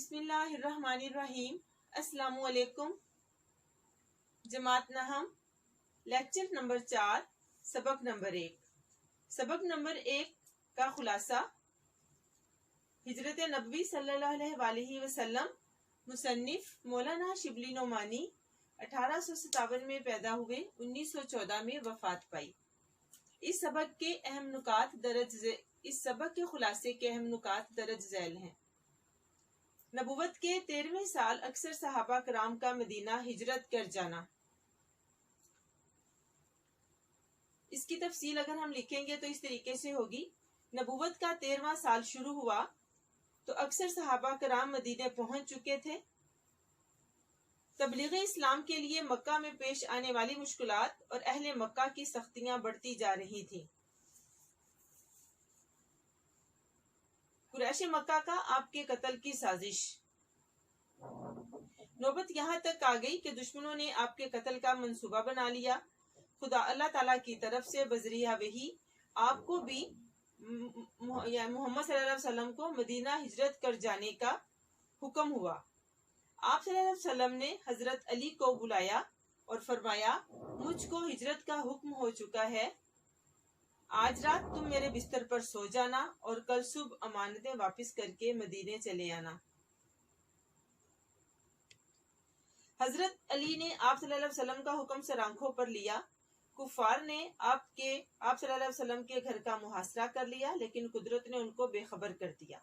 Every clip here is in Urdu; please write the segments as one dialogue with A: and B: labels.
A: بسم اللہ الرحمن الرحیم۔ السلام علیکم۔ جماعت نہم لیکچر نمبر 4 سبق نمبر 1۔ سبق نمبر 1 کا خلاصہ: ہجرت نبوی صلی اللہ علیہ وآلہ وسلم مصنف مولانا شبلی نعمانی 1857 میں پیدا ہوئے، 1914 میں وفات پائی۔ اس سبق کے خلاصے کے اہم نکات درج ذیل ہیں۔ نبوت کے 13ویں سال اکثر صحابہ کرام کا مدینہ ہجرت کر جانا۔ اس کی تفصیل اگر ہم لکھیں گے تو اس طریقے سے ہوگی: نبوت کا 13واں سال شروع ہوا تو اکثر صحابہ کرام مدینہ پہنچ چکے تھے۔ تبلیغ اسلام کے لیے مکہ میں پیش آنے والی مشکلات اور اہل مکہ کی سختیاں بڑھتی جا رہی تھیں۔ قریش مکہ کا آپ کے قتل کی سازش۔ نوبت یہاں تک آ گئی کہ دشمنوں نے آپ کے قتل کا منصوبہ بنا لیا۔ خدا اللہ تعالیٰ کی طرف سے بذریعہ وحی آپ کو بھی محمد صلی اللہ علیہ وسلم کو مدینہ ہجرت کر جانے کا حکم ہوا۔ آپ صلی اللہ علیہ وسلم نے حضرت علی کو بلایا اور فرمایا: مجھ کو ہجرت کا حکم ہو چکا ہے، آج رات تم میرے بستر پر سو جانا اور کل صبح امانتیں واپس کر کے مدینے چلے آنا۔ حضرت علی نے آپ صلی اللہ علیہ وسلم کا حکم سر آنکھوں پر لیا۔ کفار نے آپ صلی اللہ علیہ وسلم کے گھر کا محاصرہ کر لیا، لیکن قدرت نے ان کو بے خبر کر دیا۔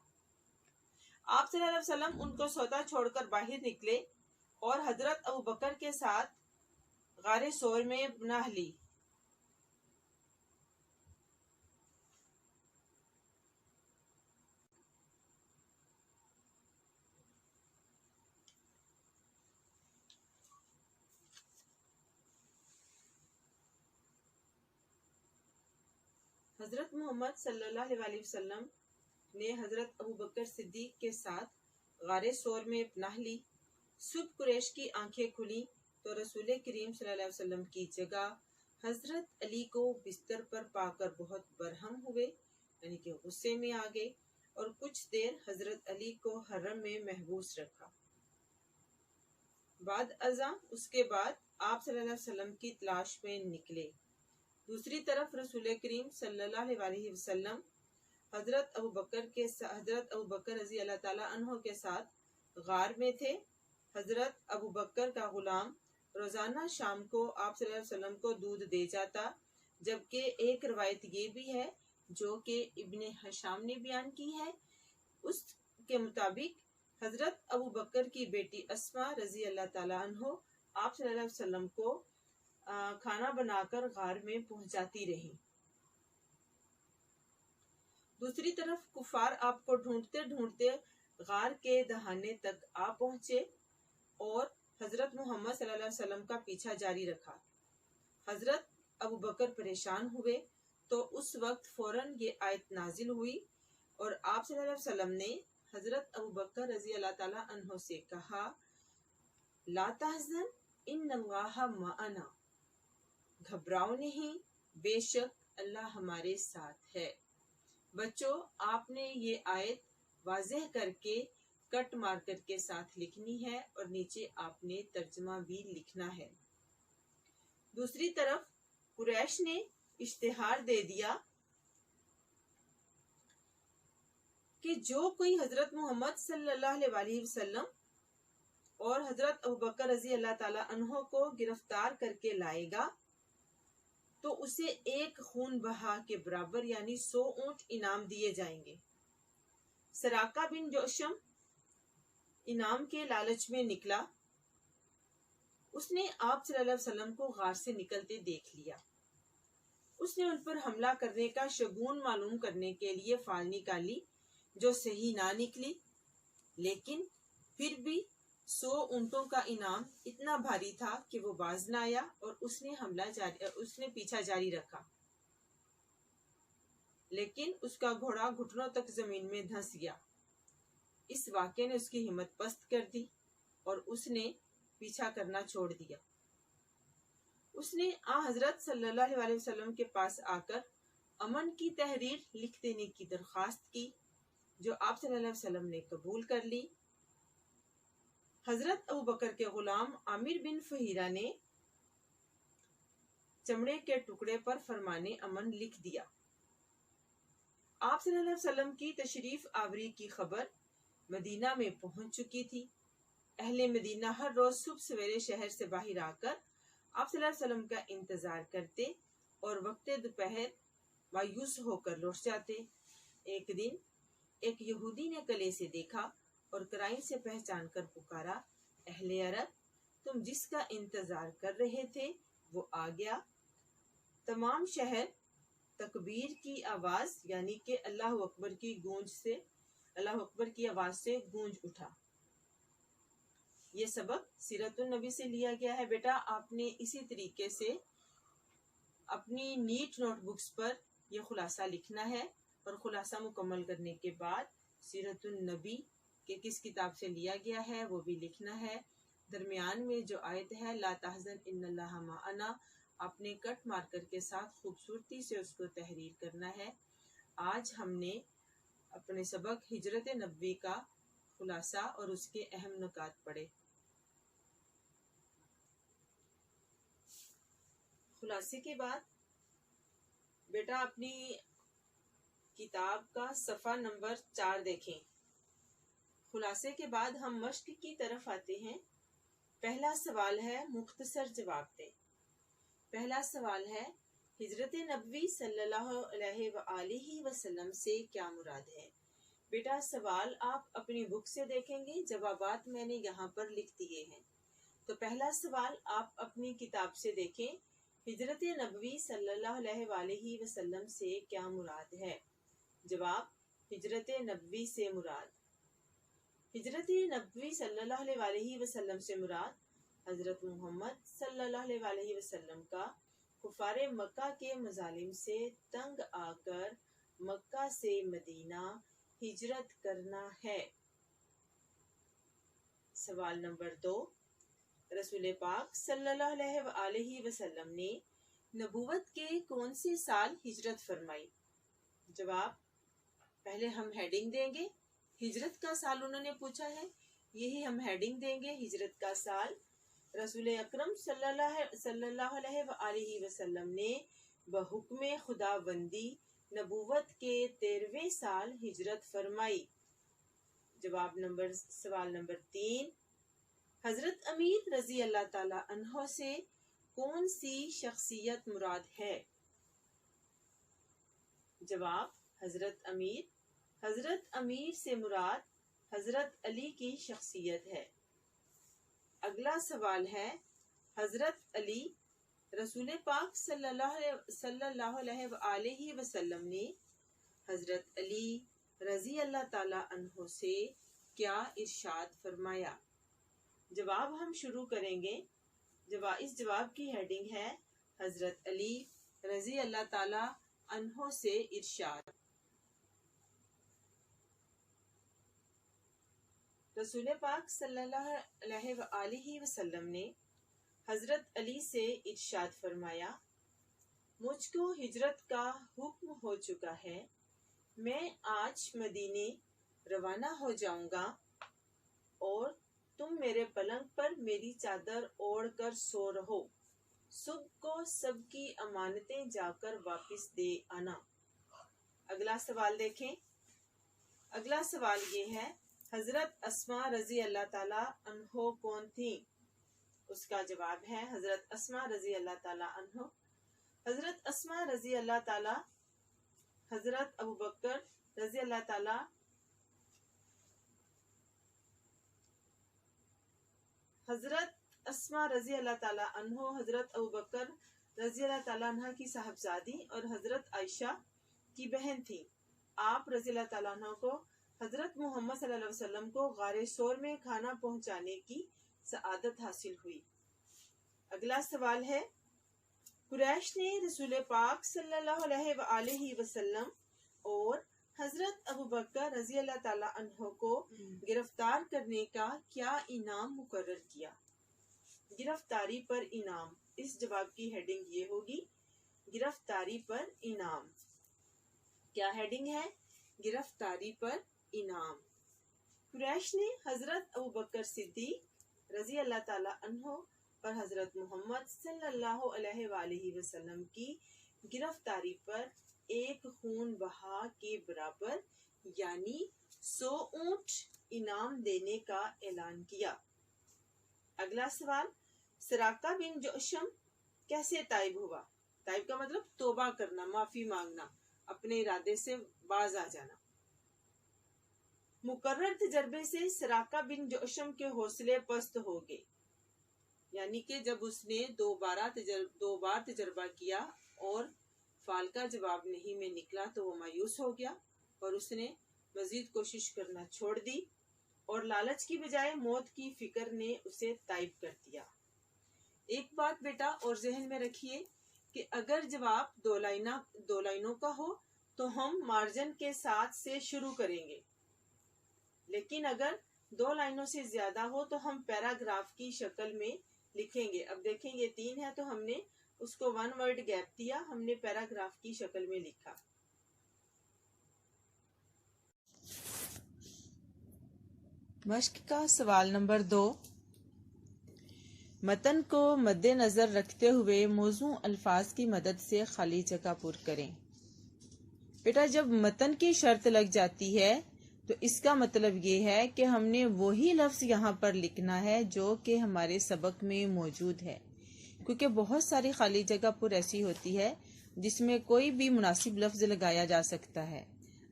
A: آپ صلی اللہ علیہ وسلم ان کو سوتا چھوڑ کر باہر نکلے اور حضرت ابوبکر کے ساتھ غار ثور میں پناہ لی۔ حضرت محمد صلی اللہ علیہ وسلم نے حضرت ابوبکر صدیق کے ساتھ غار ثور میں پناہ لی۔ صبح قریش کی آنکھیں کھلی تو رسول کریم صلی اللہ علیہ وسلم کی جگہ حضرت علی کو بستر پر پا کر بہت برہم ہوئے، یعنی کہ غصے میں آ گئے، اور کچھ دیر حضرت علی کو حرم میں محبوس رکھا۔ بعد ازاں اس کے بعد آپ صلی اللہ علیہ وسلم کی تلاش میں نکلے۔ دوسری طرف رسول کریم صلی اللہ علیہ وسلم حضرت ابوبکر رضی اللہ تعالیٰ عنہ کے ساتھ غار میں تھے۔ حضرت ابوبکر کا غلام روزانہ شام کو آپ صلی اللہ علیہ وسلم کو دودھ دے جاتا، جبکہ ایک روایت یہ بھی ہے جو کہ ابن ہشام نے بیان کی ہے، اس کے مطابق حضرت ابوبکر کی بیٹی اسما رضی اللہ تعالیٰ عنہ آپ صلی اللہ علیہ وسلم کو کھانا بنا کر غار میں پہنچاتی رہی۔ دوسری طرف کفار آپ کو ڈھونڈتے ڈھونڈتے غار کے دہانے تک آ پہنچے اور حضرت محمد صلی اللہ علیہ وسلم کا پیچھا جاری رکھا۔ حضرت ابوبکر پریشان ہوئے تو اس وقت فوراً یہ آیت نازل ہوئی اور آپ صلی اللہ علیہ وسلم نے حضرت ابوبکر رضی اللہ تعالیٰ عنہ سے کہا: لا تحزن ان اللہ معنا، گھبراؤ نہیں، بے شک اللہ ہمارے ساتھ ہے۔ بچوں، آپ نے یہ آیت واضح کر کے کٹ مارکر کے ساتھ لکھنی ہے اور نیچے آپ نے ترجمہ بھی لکھنا ہے۔ دوسری طرف قریش نے اشتہار دے دیا کہ جو کوئی حضرت محمد صلی اللہ علیہ وسلم اور حضرت ابوبکر رضی اللہ تعالیٰ عنہ کو گرفتار کر کے لائے گا تو اسے ایک خون بہا کے برابر یعنی 100 اونٹ انعام دیے جائیں گے۔ سراقہ بن جوشم انعام کے لالچ میں نکلا۔ اس نے آپ صلی اللہ علیہ وسلم کو غار سے نکلتے دیکھ لیا۔ اس نے ان پر حملہ کرنے کا شگون معلوم کرنے کے لیے فال نکالی جو صحیح نہ نکلی، لیکن پھر بھی 100 اونٹوں کا انعام اتنا بھاری تھا کہ وہ باز نہ آیا اور اس نے پیچھا جاری رکھا، لیکن اس کا گھوڑا گھٹنوں تک زمین میں دھنس گیا۔ اس واقعے نے اس کی ہمت پست کر دی اور اس نے پیچھا کرنا چھوڑ دیا۔ اس نے حضرت صلی اللہ علیہ وسلم کے پاس آ کر امن کی تحریر لکھ دینے کی درخواست کی، جو آپ صلی اللہ علیہ وسلم نے قبول کر لی۔ حضرت ابو بکر کے غلام عامر بن فہیرہ نے چمڑے کے ٹکڑے پر فرمان امن لکھ دیا۔ آپ صلی اللہ علیہ وسلم کی تشریف آوری کی خبر مدینہ میں پہنچ چکی تھی۔ اہل مدینہ ہر روز صبح سویرے شہر سے باہر آ کر آپ صلی اللہ علیہ وسلم کا انتظار کرتے اور وقت دوپہر مایوس ہو کر لوٹ جاتے۔ ایک دن ایک یہودی نے کلے سے دیکھا اور قرائن سے پہچان کر پکارا، اہل عرب، تم جس کا انتظار کر رہے تھے وہ آ گیا۔ تمام شہر تکبیر کی آواز یعنی کہ اللہ اکبر کی آواز سے گونج اٹھا۔ یہ سبق سیرت النبی سے لیا گیا ہے۔ بیٹا آپ نے اسی طریقے سے اپنی نیٹ نوٹ بکس پر یہ خلاصہ لکھنا ہے اور خلاصہ مکمل کرنے کے بعد سیرت النبی کے کس کتاب سے لیا گیا ہے وہ بھی لکھنا ہے۔ درمیان میں جو آیت ہے لا تحزن ان اللہ معنا، آپ نے کٹ مارکر کے ساتھ خوبصورتی سے اس کو تحریر کرنا ہے۔ آج ہم نے اپنے سبق ہجرت نبوی کا خلاصہ اور اس کے اہم نکات پڑھے۔ خلاصے کے بعد بیٹا اپنی کتاب کا صفحہ نمبر 4 دیکھیں۔ خلاصے کے بعد ہم مشق کی طرف آتے ہیں۔ پہلا سوال ہے مختصر جواب دیں۔ پہلا سوال ہے ہجرت نبوی صلی اللہ علیہ وآلہ وسلم سے کیا مراد ہے؟ بیٹا سوال آپ اپنی بک سے دیکھیں گے، جوابات میں نے یہاں پر لکھ دیے ہیں۔ تو پہلا سوال آپ اپنی کتاب سے دیکھیں، ہجرت نبوی صلی اللہ علیہ وآلہ وسلم سے کیا مراد ہے؟ جواب ہجرت نبوی سے مراد ہجرت نبوی صلی اللہ علیہ وآلہ وسلم سے مراد حضرت محمد صلی اللہ علیہ وآلہ وسلم کا کفار مکہ کے مظالم سے تنگ آ کر مکہ سے مدینہ ہجرت کرنا ہے۔ سوال نمبر 2، رسول پاک صلی اللہ علیہ وآلہ وسلم نے نبوت کے کون سے سال ہجرت فرمائی؟ جواب پہلے ہم ہیڈنگ دیں گے، ہجرت کا سال انہوں نے پوچھا ہے، یہی ہم ہیڈنگ دیں گے، ہجرت کا سال۔ رسول اکرم صلی اللہ علیہ وآلہ وسلم نے بحکم خداوندی نبوت کے 13ویں سال ہجرت فرمائی۔ سوال نمبر 3، حضرت امیر رضی اللہ تعالی عنہ سے کون سی شخصیت مراد ہے؟ جواب حضرت امیر سے مراد حضرت علی کی شخصیت ہے۔ اگلا سوال ہے حضرت علی، رسول پاک صلی اللہ علیہ وآلہ وسلم نے حضرت علی رضی اللہ تعالی عنہ سے کیا ارشاد فرمایا؟ جواب ہم شروع کریں گے۔ اس جواب کی ہیڈنگ ہے حضرت علی رضی اللہ تعالی عنہ سے ارشاد۔ رسول پاک صلی اللہ علیہ وآلہ وسلم نے حضرت علی سے ارشاد فرمایا، مجھ کو ہجرت کا حکم ہو چکا ہے، میں آج مدینے روانہ ہو جاؤں گا اور تم میرے پلنگ پر میری چادر اوڑھ کر سو رہو، صبح کو سب کی امانتیں جا کر واپس دے آنا۔ اگلا سوال دیکھیں۔ اگلا سوال یہ ہے حضرت اسماء رضی اللہ تعالی عنہ کون تھیں؟ اس کا جواب ہے حضرت اسماء رضی اللہ تعالی عنہ۔ حضرت اسماء رضی اللہ تعالی حضرت ابو بکر رضی اللہ تعالی عنہ حضرت ابو بکر رضی اللہ تعالیٰ عنہ کی صاحبزادی اور حضرت عائشہ کی بہن تھی۔ آپ رضی اللہ تعالیٰ عنہ کو حضرت محمد صلی اللہ علیہ وسلم کو غار ثور میں کھانا پہنچانے کی سعادت حاصل ہوئی۔ اگلا سوال ہے قریش نے رسول پاک صلی اللہ علیہ وآلہ وسلم اور حضرت ابو بکر رضی اللہ تعالیٰ عنہ کو گرفتار کرنے کا کیا انعام مقرر کیا؟ گرفتاری پر انعام۔ اس جواب کی ہیڈنگ یہ ہوگی گرفتاری پر انعام۔ کیا ہیڈنگ ہے؟ گرفتاری پر انعام۔ قریش نے حضرت ابو بکر صدیق رضی اللہ تعالی عنہ پر حضرت محمد صلی اللہ علیہ وآلہ وسلم کی گرفتاری پر ایک خون بہا کے برابر یعنی 100 اونٹ انعام دینے کا اعلان کیا۔ اگلا سوال، سراقہ بن جعشم کیسے تائب ہوا؟ تائب کا مطلب توبہ کرنا، معافی مانگنا، اپنے ارادے سے باز آ جانا۔ مقرر تجربے سے سراقہ بن جعشم کے حوصلے پست ہو گئے، یعنی کہ جب اس نے دو بار تجربہ کیا اور فال کا جواب نہیں میں نکلا تو وہ مایوس ہو گیا اور اس نے مزید کوشش کرنا چھوڑ دی اور لالچ کی بجائے موت کی فکر نے اسے تائب کر دیا۔ ایک بات بیٹا اور ذہن میں رکھیے کہ اگر جواب دو لائنوں کا ہو تو ہم مارجن کے ساتھ سے شروع کریں گے، لیکن اگر 2 لائنوں سے زیادہ ہو تو ہم پیراگراف کی شکل میں لکھیں گے۔ اب دیکھیں یہ 3 ہے تو ہم نے اس کو 1 ورڈ گیپ دیا، ہم نے پیراگراف کی شکل میں لکھا۔ مشق کا سوال نمبر 2، متن کو مد نظر رکھتے ہوئے موزوں الفاظ کی مدد سے خالی جگہ پر کریں۔ بیٹا جب متن کی شرط لگ جاتی ہے تو اس کا مطلب یہ ہے کہ ہم نے وہی لفظ یہاں پر لکھنا ہے جو کہ ہمارے سبق میں موجود ہے، کیونکہ بہت ساری خالی جگہ پر ایسی ہوتی ہے جس میں کوئی بھی مناسب لفظ لگایا جا سکتا ہے۔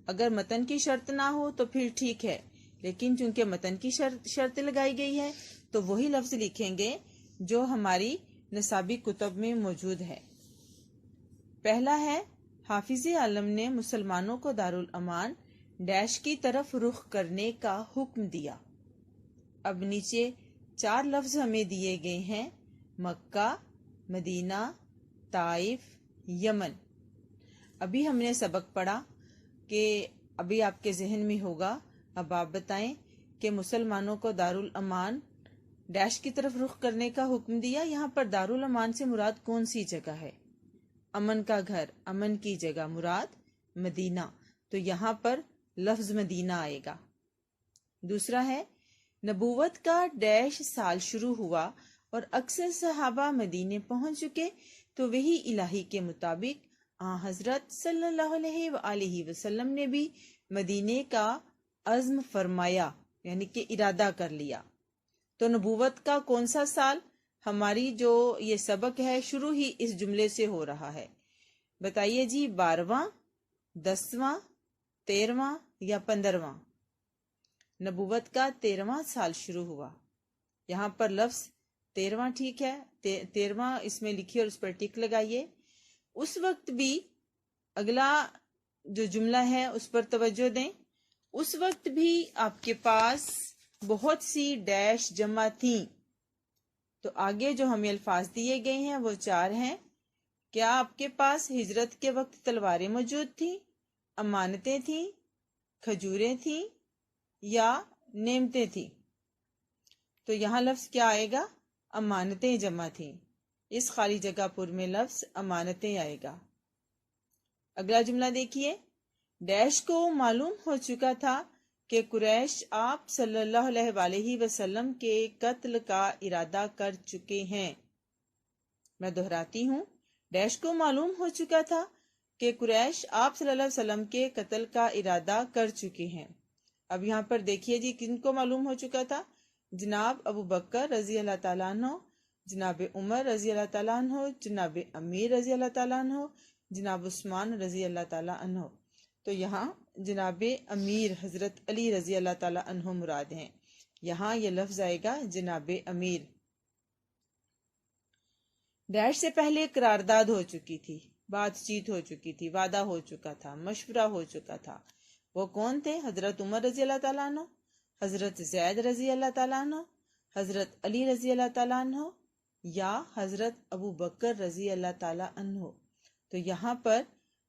A: اگر متن کی شرط نہ ہو تو پھر ٹھیک ہے، لیکن چونکہ متن کی شرط لگائی گئی ہے تو وہی لفظ لکھیں گے جو ہماری نصابی کتب میں موجود ہے۔ پہلا ہے، حافظ عالم نے مسلمانوں کو دارالامان ڈیش کی طرف رخ کرنے کا حکم دیا۔ اب نیچے 4 لفظ ہمیں دیے گئے ہیں، مکہ، مدینہ، طائف، یمن۔ ابھی ہم نے سبق پڑھا کہ ابھی آپ کے ذہن میں ہوگا، اب آپ بتائیں کہ مسلمانوں کو دارالامان ڈیش کی طرف رخ کرنے کا حکم دیا۔ یہاں پر دارالامان سے مراد کون سی جگہ ہے؟ امن کا گھر، امن کی جگہ مراد مدینہ، تو یہاں پر لفظ مدینہ آئے گا۔ دوسرا ہے، نبوت کا ڈیش سال شروع ہوا اور اکثر صحابہ مدینے پہنچ چکے تو وہی الہی کے مطابق حضرت صلی اللہ علیہ وآلہ وسلم نے بھی مدینے کا عزم فرمایا، یعنی کہ ارادہ کر لیا۔ تو نبوت کا کون سا سال؟ ہماری جو یہ سبق ہے شروع ہی اس جملے سے ہو رہا ہے، بتائیے جی، 12واں، 10واں، 13واں یا 15واں؟ نبوت کا 13واں سال شروع ہوا، یہاں پر لفظ 13واں ٹھیک ہے، 13واں اس میں لکھیے اور اس پر ٹک لگائیے۔ اس وقت بھی اگلا جو جملہ ہے اس پر توجہ دیں، اس وقت بھی آپ کے پاس بہت سی ڈیش جمع تھیں، تو آگے جو ہمیں الفاظ دیے گئے ہیں وہ 4 ہیں۔ کیا آپ کے پاس ہجرت کے وقت تلواریں موجود تھیں، امانتیں تھیں، کھجوریں تھیں یا نعمتیں تھیں؟ تو یہاں لفظ کیا آئے گا؟ امانتیں جمع تھیں، اس خالی جگہ پر میں لفظ امانتیں آئے گا۔ اگلا جملہ دیکھیے، ڈیش کو معلوم ہو چکا تھا کہ قریش آپ صلی اللہ علیہ وآلہ وسلم کے قتل کا ارادہ کر چکے ہیں۔ میں دہراتی ہوں، ڈیش کو معلوم ہو چکا تھا کہ قریش آپ صلی اللہ علیہ وسلم کے قتل کا ارادہ کر چکے ہیں۔ اب یہاں پر دیکھیے جی، کن کو معلوم ہو چکا تھا؟ جناب ابو بکر رضی اللہ تعالیٰ عنہ، جناب عمر رضی اللہ تعالیٰ عنہ، جناب امیر رضی اللہ تعالیٰ عنہ، جناب عثمان رضی اللہ تعالیٰ عنہ۔ تو یہاں جناب امیر حضرت علی رضی اللہ تعالیٰ عنہ مراد ہیں، یہاں یہ لفظ آئے گا جناب امیر۔ ڈیش سے پہلے قرارداد ہو چکی تھی، بات چیت ہو چکی تھی، وعدہ ہو چکا تھا، مشورہ ہو چکا تھا۔ وہ کون تھے؟ حضرت عمر رضی اللہ تعالیٰ عنہ، حضرت زید رضی اللہ تعالیٰ عنہ، حضرت علی رضی اللہ تعالیٰ عنہ یا حضرت ابو بکر رضی اللہ تعالیٰ عنہ۔ تو یہاں پر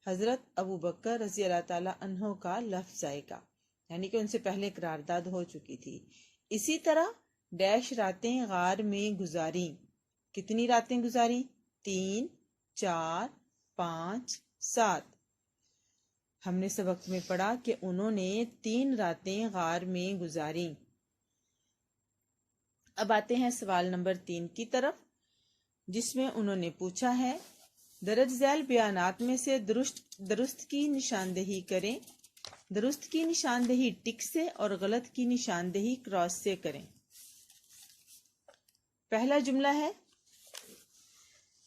A: حضرت ابو بکر رضی اللہ تعالیٰ عنہ کا لفظ آئے گا، یعنی کہ ان سے پہلے قرارداد ہو چکی تھی۔ اسی طرح ڈیش راتیں غار میں گزاریں۔ کتنی راتیں گزاریں؟ 3، 4، 5، 7۔ ہم نے سبق میں پڑھا کہ انہوں نے 3 راتیں غار میں گزاریں۔ اب آتے ہیں سوال نمبر 3 کی طرف، جس میں انہوں نے پوچھا ہے درج ذیل بیانات میں سے درست کی نشاندہی کریں۔ درست کی نشاندہی ٹک سے اور غلط کی نشاندہی کراس سے کریں۔ پہلا جملہ ہے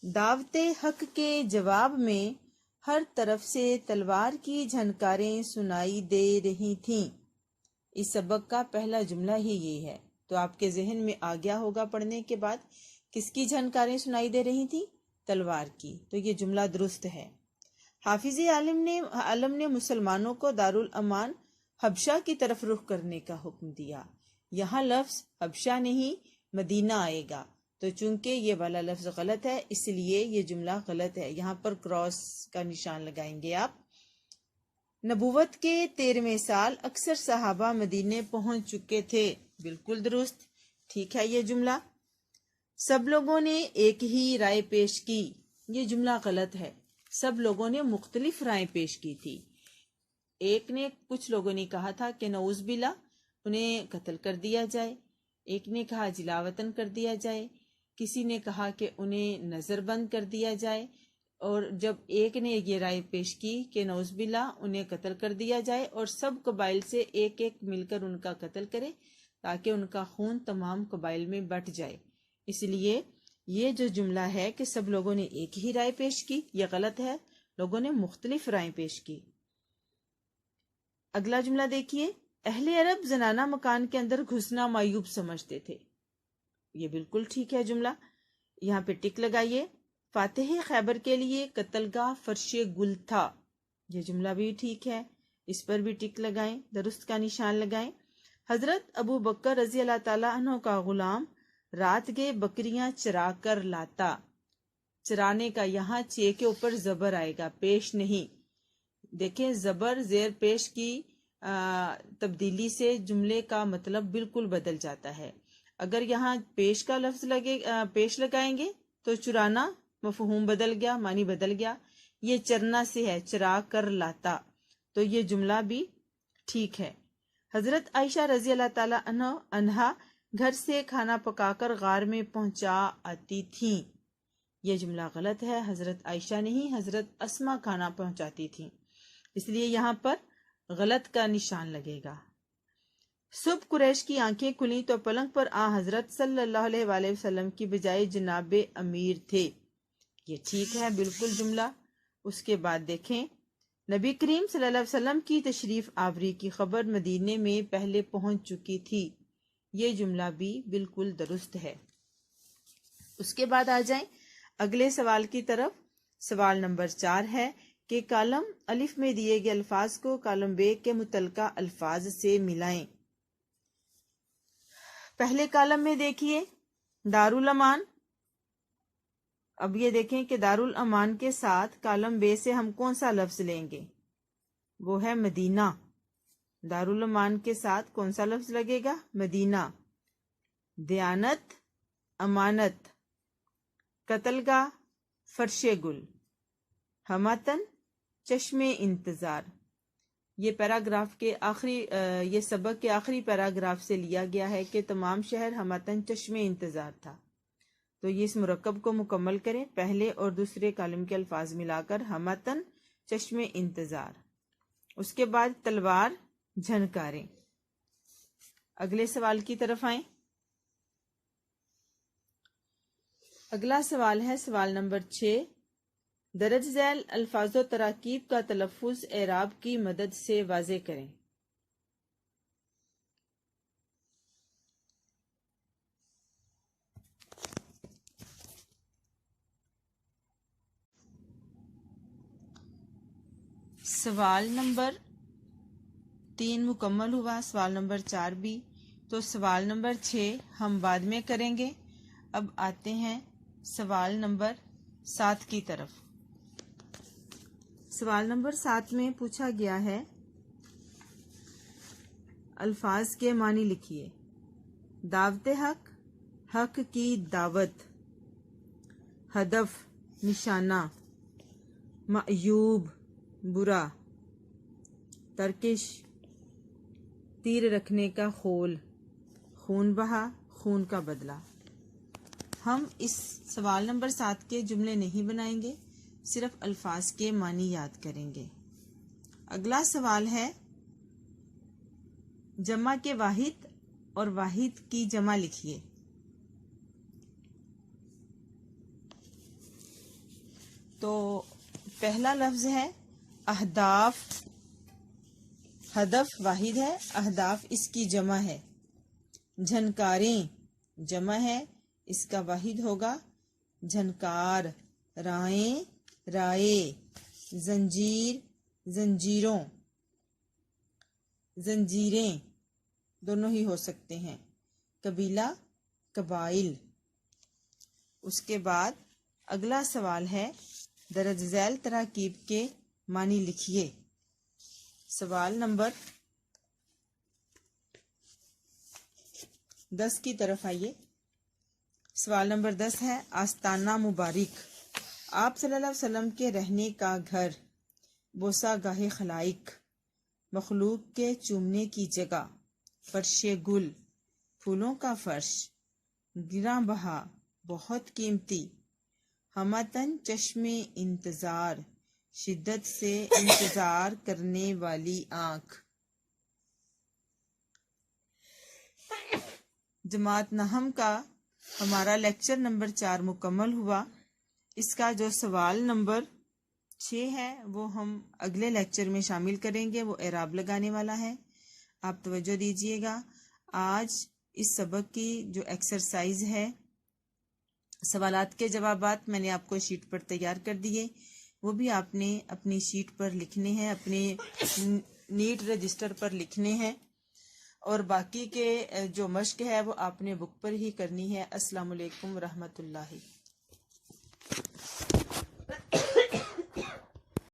A: دعوت حق کے جواب میں ہر طرف سے تلوار کی جھنکاریں سنائی دے رہی تھیں۔ اس سبق کا پہلا جملہ ہی یہ ہے، تو آپ کے ذہن میں آ گیا ہوگا پڑھنے کے بعد کس کی جھنکاریں سنائی دے رہی تھیں؟ تلوار کی، تو یہ جملہ درست ہے۔ حافظ عالم نے مسلمانوں کو دارالامان حبشہ کی طرف رخ کرنے کا حکم دیا۔ یہاں لفظ حبشہ نہیں مدینہ آئے گا، تو چونکہ یہ والا لفظ غلط ہے اس لیے یہ جملہ غلط ہے، یہاں پر کراس کا نشان لگائیں گے آپ۔ نبوت کے 13ویں سال اکثر صحابہ مدینے پہنچ چکے تھے، بالکل درست، ٹھیک ہے یہ جملہ۔ سب لوگوں نے ایک ہی رائے پیش کی، یہ جملہ غلط ہے، سب لوگوں نے مختلف رائے پیش کی تھی۔ کچھ لوگوں نے کہا تھا کہ نعوذ باللہ انہیں قتل کر دیا جائے، ایک نے کہا جلاوطن کر دیا جائے، کسی نے کہا کہ انہیں نظر بند کر دیا جائے، اور جب ایک نے یہ رائے پیش کی کہ نعوذ باللہ انہیں قتل کر دیا جائے اور سب قبائل سے ایک ایک مل کر ان کا قتل کرے تاکہ ان کا خون تمام قبائل میں بٹ جائے، اس لیے یہ جو جملہ ہے کہ سب لوگوں نے ایک ہی رائے پیش کی، یہ غلط ہے، لوگوں نے مختلف رائے پیش کی۔ اگلا جملہ دیکھیے، اہل عرب زنانہ مکان کے اندر گھسنا معیوب سمجھتے تھے، یہ بالکل ٹھیک ہے جملہ، یہاں پہ ٹک لگائیے۔ فاتح خیبر کے لیے قتل گاہ فرش گل تھا، یہ جملہ بھی ٹھیک ہے، اس پر بھی ٹک لگائیں، درست کا نشان لگائیں۔ حضرت ابو بکر رضی اللہ تعالیٰ عنہ کا غلام رات کے بکریاں چرا کر لاتا، چرانے کا یہاں چے کے اوپر زبر آئے گا، پیش نہیں۔ دیکھیں زبر زیر پیش کی تبدیلی سے جملے کا مطلب بالکل بدل جاتا ہے۔ اگر یہاں پیش کا لفظ پیش لگائیں گے تو چرانا مفہوم بدل گیا، معنی بدل گیا، یہ چرنا سے ہے، چرا کر لاتا، تو یہ جملہ بھی ٹھیک ہے۔ حضرت عائشہ رضی اللہ تعالی عنہا گھر سے کھانا پکا کر غار میں پہنچا آتی تھیں، یہ جملہ غلط ہے، حضرت عائشہ نہیں حضرت اسما کھانا پہنچاتی تھیں، اس لیے یہاں پر غلط کا نشان لگے گا۔ صبح قریش کی آنکھیں کھلیں تو پلنگ پر حضرت صلی اللہ علیہ وآلہ وسلم کی بجائے جناب امیر تھے، یہ ٹھیک ہے بالکل جملہ۔ اس کے بعد دیکھیں، نبی کریم صلی اللہ علیہ وسلم کی تشریف آوری کی خبر مدینے میں پہلے پہنچ چکی تھی، یہ جملہ بھی بالکل درست ہے۔ اس کے بعد آ جائیں اگلے سوال کی طرف۔ سوال نمبر 4 ہے کہ کالم الف میں دیے گئے الفاظ کو کالم ب کے متعلقہ الفاظ سے ملائیں۔ پہلے کالم میں دیکھیے دارالامان، اب یہ دیکھیں کہ دارالامان کے ساتھ کالم بے سے ہم کون سا لفظ لیں گے، وہ ہے مدینہ۔ دارالامان کے ساتھ کون سا لفظ لگے گا؟ مدینہ۔ دیانت امانت، قتل گاہ فرش گل، ہماتن چشم انتظار۔ یہ پیراگراف کے یہ سبق کے آخری پیراگراف سے لیا گیا ہے کہ تمام شہر ہماتن چشم انتظار تھا، تو یہ اس مرکب کو مکمل کریں، پہلے اور دوسرے کالم کے الفاظ ملا کر ہماتن چشم انتظار۔ اس کے بعد تلوار جھنکاریں۔ اگلے سوال کی طرف آئیں۔ اگلا سوال ہے سوال نمبر 6، درج ذیل الفاظ و تراکیب کا تلفظ اعراب کی مدد سے واضح کریں۔ سوال نمبر 3 مکمل ہوا، سوال نمبر 4 بھی، تو سوال نمبر 6 ہم بعد میں کریں گے۔ اب آتے ہیں سوال نمبر 7 کی طرف۔ سوال نمبر 7 میں پوچھا گیا ہے الفاظ کے معنی لکھیے۔ دعوت حق، حق کی دعوت، ہدف نشانہ، معیوب برا، ترکش تیر رکھنے کا خول، خون بہا خون کا بدلہ۔ ہم اس سوال نمبر 7 کے جملے نہیں بنائیں گے، صرف الفاظ کے معنی یاد کریں گے۔ اگلا سوال ہے جمع کے واحد اور واحد کی جمع لکھیے۔ تو پہلا لفظ ہے اہداف، ہدف واحد ہے، اہداف اس کی جمع ہے۔ جھنکاریں جمع ہے، اس کا واحد ہوگا جھنکار۔ رائیں رائے، زنجیر زنجیروں، زنجیریں دونوں ہی ہو سکتے ہیں۔ قبیلہ قبائل۔ اس کے بعد اگلا سوال ہے درج ذیل تراکیب کے معنی لکھیے۔ سوال نمبر 10 کی طرف آئیے۔ سوال نمبر 10 ہے آستانہ مبارک۔ آپ صلی اللہ علیہ وسلم کے رہنے کا گھر، بوسہ گاہ خلائق، مخلوق کے چومنے کی جگہ، فرش گل، پھولوں کا فرش، گراں بہا، بہت قیمتی، ہمتن چشم انتظار، شدت سے انتظار کرنے والی آنکھ۔ جماعت نحم کا ہمارا لیکچر نمبر 4 مکمل ہوا۔ اس کا جو سوال نمبر 6 ہے وہ ہم اگلے لیکچر میں شامل کریں گے، وہ اعراب لگانے والا ہے۔ آپ توجہ دیجئے گا۔ آج اس سبق کی جو ایکسرسائز ہے، سوالات کے جوابات میں نے آپ کو شیٹ پر تیار کر دیے، وہ بھی آپ نے اپنی شیٹ پر لکھنے ہیں، اپنے نیٹ رجسٹر پر لکھنے ہیں، اور باقی کے جو مشق ہے وہ آپ نے بک پر ہی کرنی ہے۔ السلام علیکم ورحمۃ اللہ۔